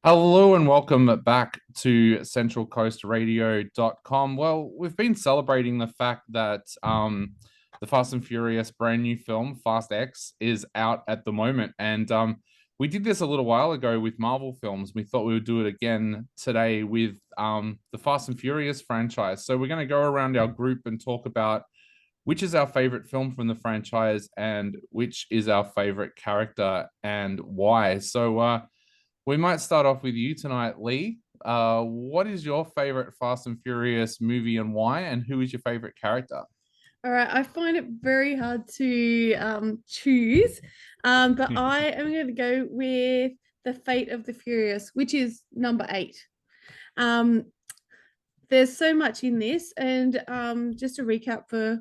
Hello and welcome back to centralcoastradio.com. Well, we've been celebrating the fact that the Fast and Furious brand new film, Fast X, is out at the moment. And we did this a little while ago with Marvel films. We thought we would do it again today with the Fast and Furious franchise. So we're going to go around our group and talk about which is our favorite film from the franchise and which is our favorite character and why. So, we might start off with you tonight, Lee. What is your favorite Fast and Furious movie and why? And who is your favorite character? All right, I find it very hard to choose, but I am going to go with The Fate of the Furious, which is number eight. Um, there's so much in this, and just a recap for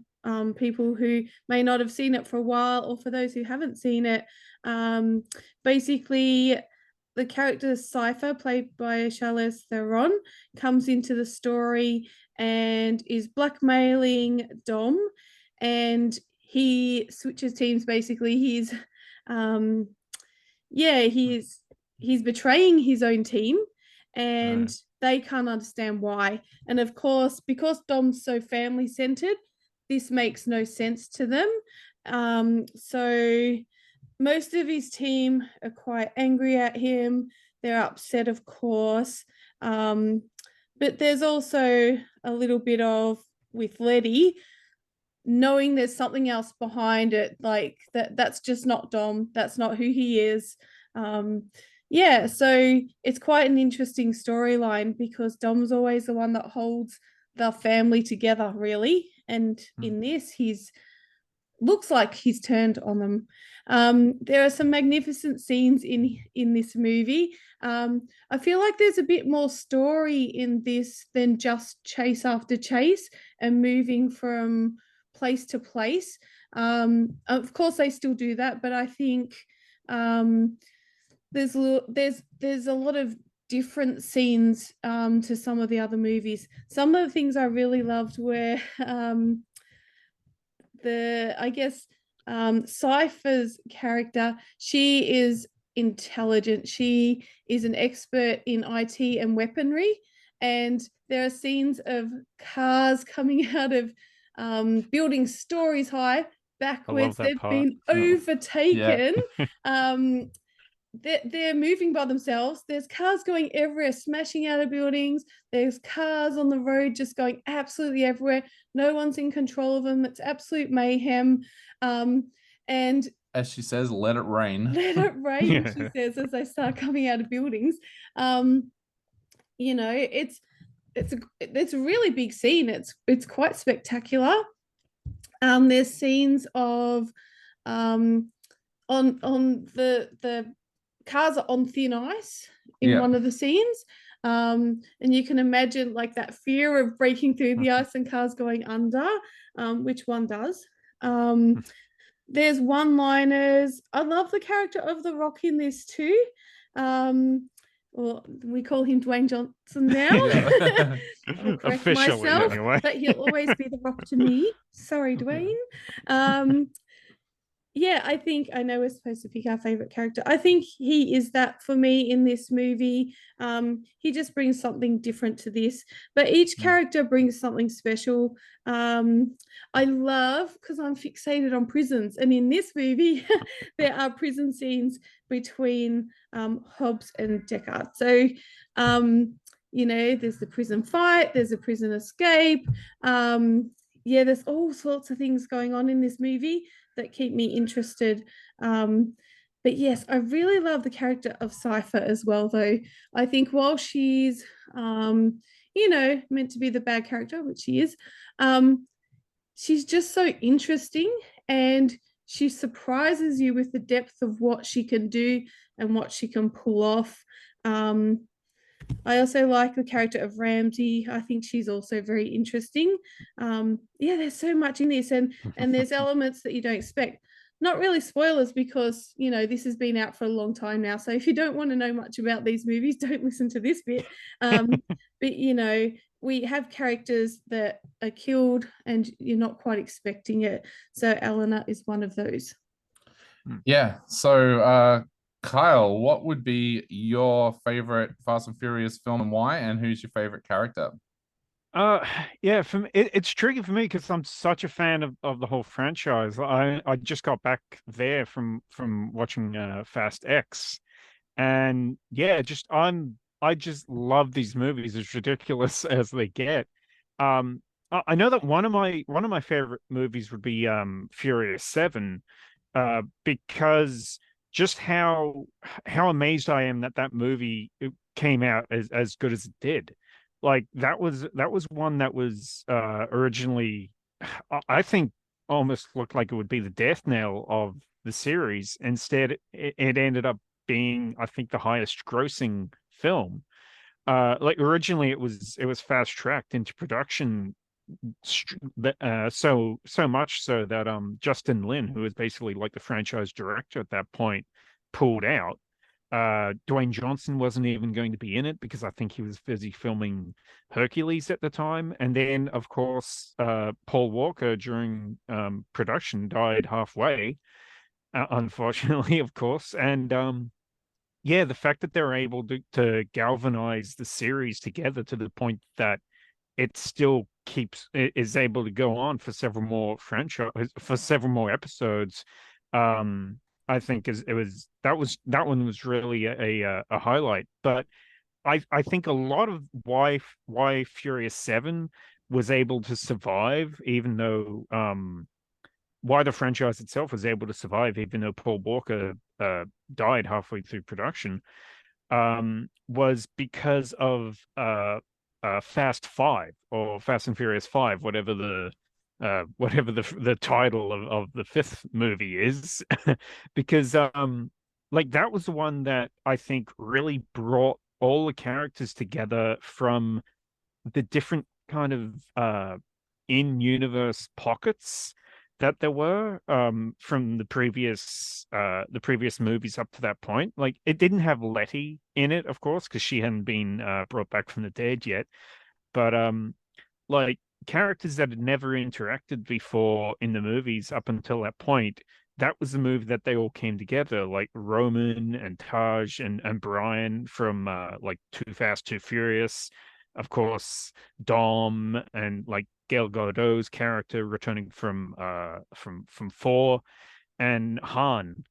people who may not have seen it for a while, or for those who haven't seen it, um, basically the character Cypher, played by Charlize Theron, comes into the story and is blackmailing Dom, and he switches teams. Basically, um, he's betraying his own team, and they can't understand why. And of course, because Dom's so family centered, this makes no sense to them. So most of his team are quite angry at him. They're upset, of course. But there's also a little bit of, with Letty, knowing there's something else behind it, like that's just not Dom, that's not who he is. Yeah, so it's quite an interesting storyline because Dom's always the one that holds the family together, really. And in this, he's looks like he's turned on them. There are some magnificent scenes in this movie. I feel like there's a bit more story in this than just chase after chase and moving from place to place. Of course, they still do that, but I think there's a lot of different scenes to some of the other movies. Some of the things I really loved were the I guess Cypher's character. She is intelligent. She is an expert in IT and weaponry, and there are scenes of cars coming out of buildings stories high I love backwards. that They've part. been Yeah. overtaken. um, they're moving by themselves. There's cars going everywhere, smashing out of buildings. There's cars on the road just going absolutely everywhere. No one's in control of them. It's absolute mayhem. And As she says, let it rain. let it rain, she Yeah. says, as they start coming out of buildings. Um, it's a really big scene. It's quite spectacular. There's scenes of on the cars are on thin ice in Yeah. one of the scenes. And you can imagine like that fear of breaking through the ice and cars going under, which one does. There's one-liners. I love the character of The Rock in this too. Well, we call him Dwayne Johnson now. Yeah. I'll correct Officially, myself, Yeah. anyway. but he'll always be The Rock to me. Sorry, Dwayne. Um, yeah, I think I know we're supposed to pick our favorite character. I think he is that for me in this movie. He just brings something different to this, but each character brings something special. I love because I'm fixated on prisons, and in this movie, there are prison scenes between Hobbs and Deckard. So, there's the prison fight, there's a prison escape. Yeah, there's all sorts of things going on in this movie that keep me interested. But yes, I really love the character of Cypher as well, though. I think while she's, meant to be the bad character, which she is, she's just so interesting, and she surprises you with the depth of what she can do and what she can pull off. I also like the character of Ramsey. I think she's also very interesting. Yeah, there's so much in this, and there's elements that you don't expect. Not really spoilers because this has been out for a long time now. So if you don't want to know much about these movies, don't listen to this bit. But we have characters that are killed, and you're not quite expecting it. So Eleanor is one of those. Yeah. So Kyle, what would be your favorite Fast and Furious film and why? And who's your favorite character? Uh, yeah, for me, it's tricky for me because I'm such a fan of the whole franchise. I just got back there from watching Fast X, and yeah, I just love these movies as ridiculous as they get. I know that one of my favorite movies would be Furious 7, because just how amazed I am that that movie came out as good as it did. Like that was one that was originally, I think, almost looked like it would be the death knell of the series. Instead, it ended up being, I think, the highest grossing film. Like originally it was fast tracked into production, so much so that Justin Lin, who was basically like the franchise director at that point, pulled out. Dwayne Johnson wasn't even going to be in it because I think he was busy filming Hercules at the time. And then, of course, Paul Walker during production died halfway, unfortunately, of course. And yeah, the fact that they're able to galvanize the series together to the point that it still is able to go on for several more episodes. um I think is it was that one was really a highlight. But I think a lot of why Furious 7 was able to survive, even though why the franchise itself was able to survive even though Paul Walker died halfway through production, was because of Fast Five, or Fast and Furious Five, whatever the title of the fifth movie is, because like that was the one that I think really brought all the characters together from the different kind of in-universe pockets that there were from the previous movies up to that point. Like it didn't have Letty in it, of course, because she hadn't been brought back from the dead yet. But like characters that had never interacted before in the movies up until that point, that was the movie that they all came together, like Roman and Taj and Brian from like Too Fast, Too Furious, of course, Dom and like Gail Godot's character returning from four, and Han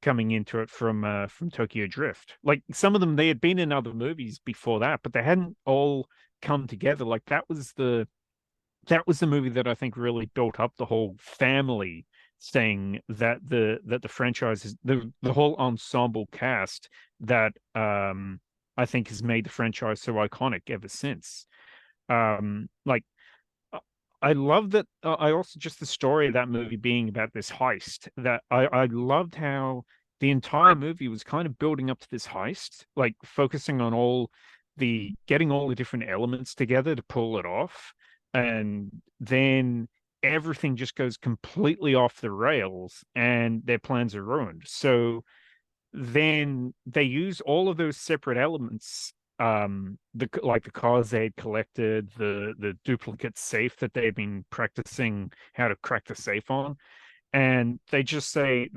coming into it from Tokyo Drift. Like some of them, they had been in other movies before that, but they hadn't all come together. Like that was the movie that I think really built up the whole family thing, that the franchise is the whole ensemble cast that I think has made the franchise so iconic ever since. Like I love that. I also just the story of that movie being about this heist. That I loved how the entire movie was kind of building up to this heist, like focusing on all the getting all the different elements together to pull it off, and then everything just goes completely off the rails, and their plans are ruined. So then they use all of those separate elements, the cars they had collected, the duplicate safe that they've been practicing how to crack the safe on, and they just say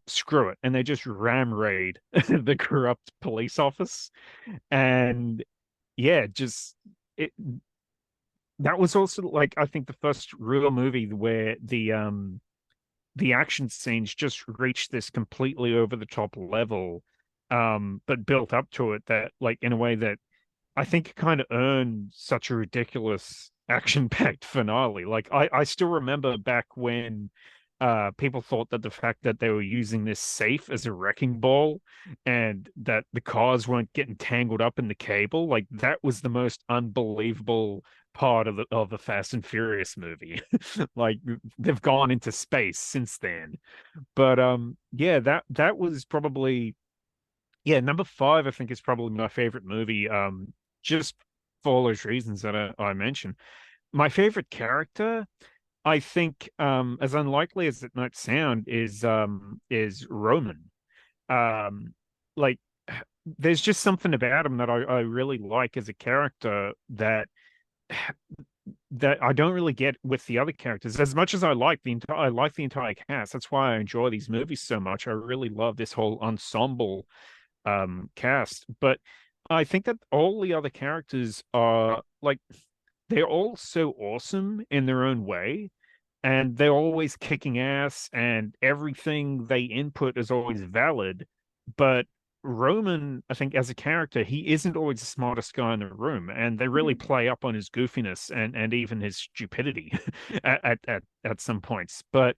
screw it, and they just ram raid the corrupt police office. And yeah, just it that was also, like, I think the first real movie where the action scenes just reached this completely over the top level, but built up to it, that, like, in a way that I think kind of earned such a ridiculous action-packed finale. Like I still remember back when people thought that the fact that they were using this safe as a wrecking ball and that the cars weren't getting tangled up in the cable, like that was the most unbelievable part of the Fast and Furious movie. Like they've gone into space since then. But yeah, that was probably, yeah, number five, I think, is probably my favorite movie. Just for all those reasons that I mentioned. My favorite character, I think, as unlikely as it might sound, is Roman. Um, like there's just something about him that I really like as a character, that that I don't really get with the other characters. As much as I like the entire cast. That's why I enjoy these movies so much. I really love this whole ensemble cast. But I think that all the other characters are like they're all so awesome in their own way, and they're always kicking ass, and everything they input is always valid. But Roman, I think, as a character, he isn't always the smartest guy in the room, and they really play up on his goofiness and even his stupidity at some points. But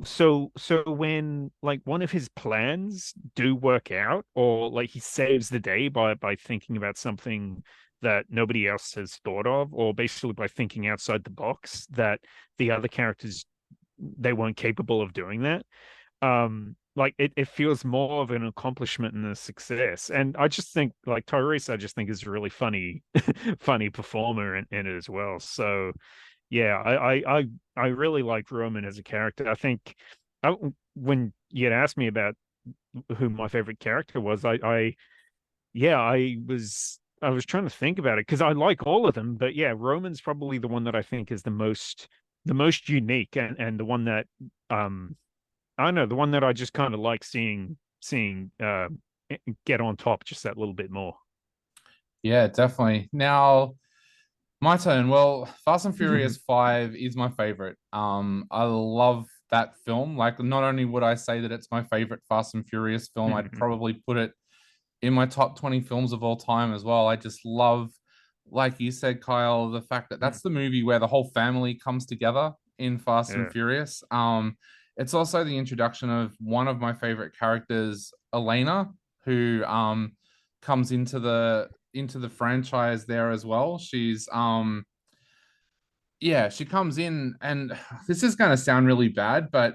so when like one of his plans do work out, or like he saves the day by thinking about something that nobody else has thought of, or basically by thinking outside the box that the other characters, they weren't capable of doing that. Like it feels more of an accomplishment and a success. And I just think like Tyrese, I just think is a really funny funny performer in it as well. So yeah, I really like Roman as a character. I think when you had asked me about who my favorite character was, yeah, I was trying to think about it because I like all of them, but yeah, Roman's probably the one that I think is the most unique, and the one that I don't know, the one that I just kind of like seeing get on top just that little bit more. Yeah, definitely. Now, my turn. Well, Fast and Furious 5 is my favorite. I love that film. Like, not only would I say that it's my favorite Fast and Furious film, I'd probably put it in my top 20 films of all time as well. I just love, like you said, Kyle, the fact that that's the movie where the whole family comes together in Fast and Yeah. Furious. It's also the introduction of one of my favorite characters, Elena, who comes into the franchise there as well. She's yeah, she comes in, and this is going to sound really bad, but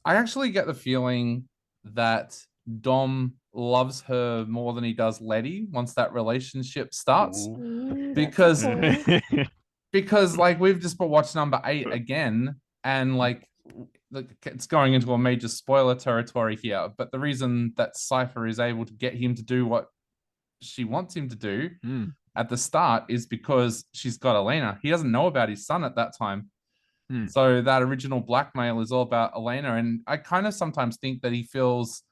I actually get the feeling that Dom loves her more than he does Letty once that relationship starts. Ooh, that's a Because call. because like we've just watched number 8 again, and like it's going into a major spoiler territory here, but the reason that Cypher is able to get him to do what she wants him to do at the start is because she's got Elena. He doesn't know about his son at that time. So that original blackmail is all about Elena. And I kind of sometimes think that he feels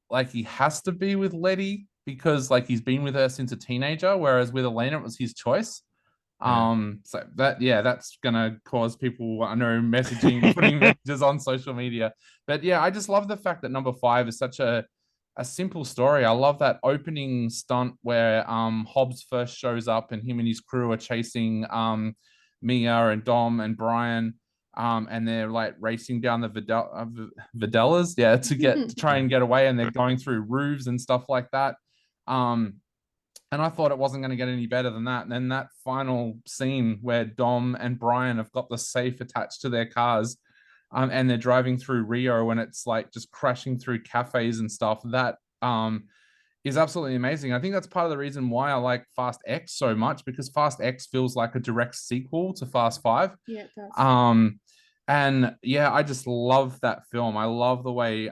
like he has to be with Letty because like he's been with her since a teenager, whereas with Elena it was his choice. So that, yeah, that's gonna cause people, I know, putting messages on social media. But yeah, I just love the fact that number 5 is such a simple story. I love that opening stunt where Hobbs first shows up and him and his crew are chasing Mia and Dom and Brian, and they're like racing down the Videllas, yeah, to try and get away, and they're going through roofs and stuff like that. And I thought it wasn't going to get any better than that. And then that final scene where Dom and Brian have got the safe attached to their cars, and they're driving through Rio, and it's like just crashing through cafes and stuff. That is absolutely amazing. I think that's part of the reason why I like Fast X so much, because Fast X feels like a direct sequel to Fast 5. Yeah, it does. And yeah, I just love that film. I love the way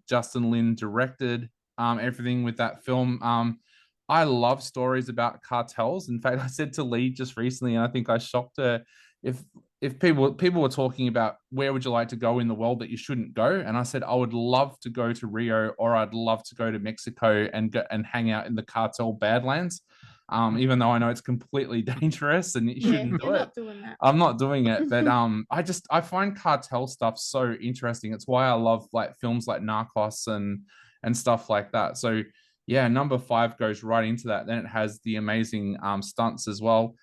Justin Lin directed everything with that film. I love stories about cartels. In fact, I said to Lee just recently, and I think I shocked her, if people were talking about where would you like to go in the world that you shouldn't go, and I said I would love to go to Rio, or I'd love to go to Mexico and hang out in the cartel Badlands. Even though I know it's completely dangerous and you shouldn't do you're it. not doing that. I'm not doing it, but I find cartel stuff so interesting. It's why I love like films like Narcos and stuff like that. So yeah, number 5 goes right into that. Then it has the amazing stunts as well.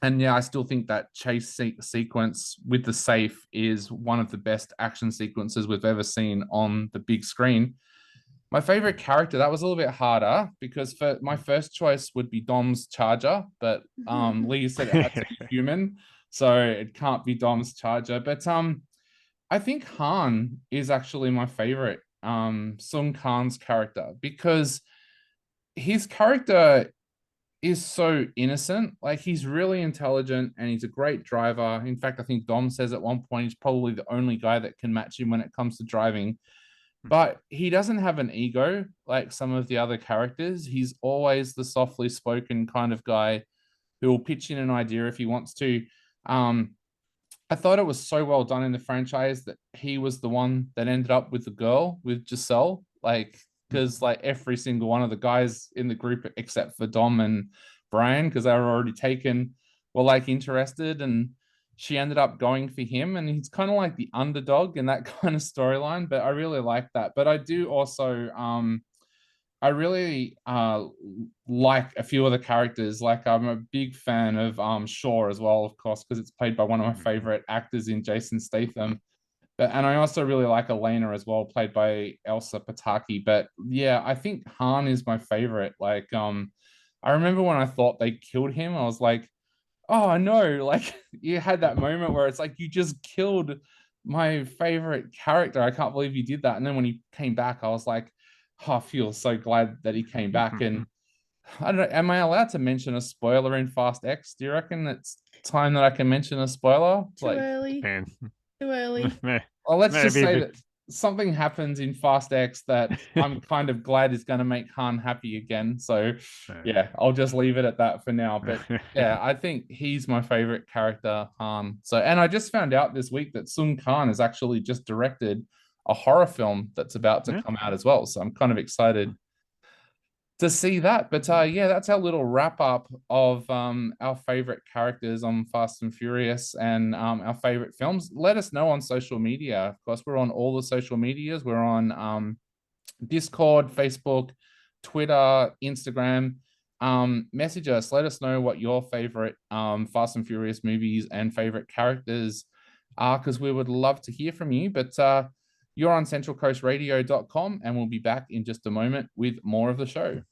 And yeah, I still think that chase sequence with the safe is one of the best action sequences we've ever seen on the big screen. My favorite character, that was a little bit harder because my first choice would be Dom's Charger, but Lee said it had to be human, so it can't be Dom's Charger. But I think Han is actually my favorite, Sung Khan's character, because his character is so innocent. Like, he's really intelligent and he's a great driver. In fact, I think Dom says at one point he's probably the only guy that can match him when it comes to driving. But he doesn't have an ego like some of the other characters. He's always the softly spoken kind of guy who will pitch in an idea if he wants to. I thought it was so well done in the franchise that he was the one that ended up with the girl, with Giselle. Like, because like every single one of the guys in the group, except for Dom and Brian, because they were already taken, were like interested, and she ended up going for him, and he's kind of like the underdog in that kind of storyline. But I really like that. But I do also I really like a few of the characters. Like I'm a big fan of Shaw as well, of course, because it's played by one of my favorite actors in Jason Statham. But and I also really like Elena as well, played by Elsa Pataki. But yeah, I think Han is my favorite. Like I remember when I thought they killed him, I was like, oh no, like you had that moment where it's like you just killed my favorite character. I can't believe you did that. And then when he came back, I was like, oh, I feel so glad that he came back. And I don't know, am I allowed to mention a spoiler in Fast X? Do you reckon it's time that I can mention a spoiler? Too early. Man. Too early. Well, let's just Maybe, say but- that something happens in Fast X that I'm kind of glad is going to make Han happy again. So yeah, I'll just leave it at that for now. But yeah, I think he's my favorite character, Han. So, and I just found out this week that Sun Khan has actually just directed a horror film that's about to come out as well. So I'm kind of excited to see that. But yeah, that's our little wrap up of our favorite characters on Fast and Furious and our favorite films. Let us know on social media. Of course, we're on all the social medias. We're on Discord, Facebook, Twitter, Instagram. Message us. Let us know what your favorite Fast and Furious movies and favorite characters are, because we would love to hear from you. But you're on centralcoastradio.com, and we'll be back in just a moment with more of the show.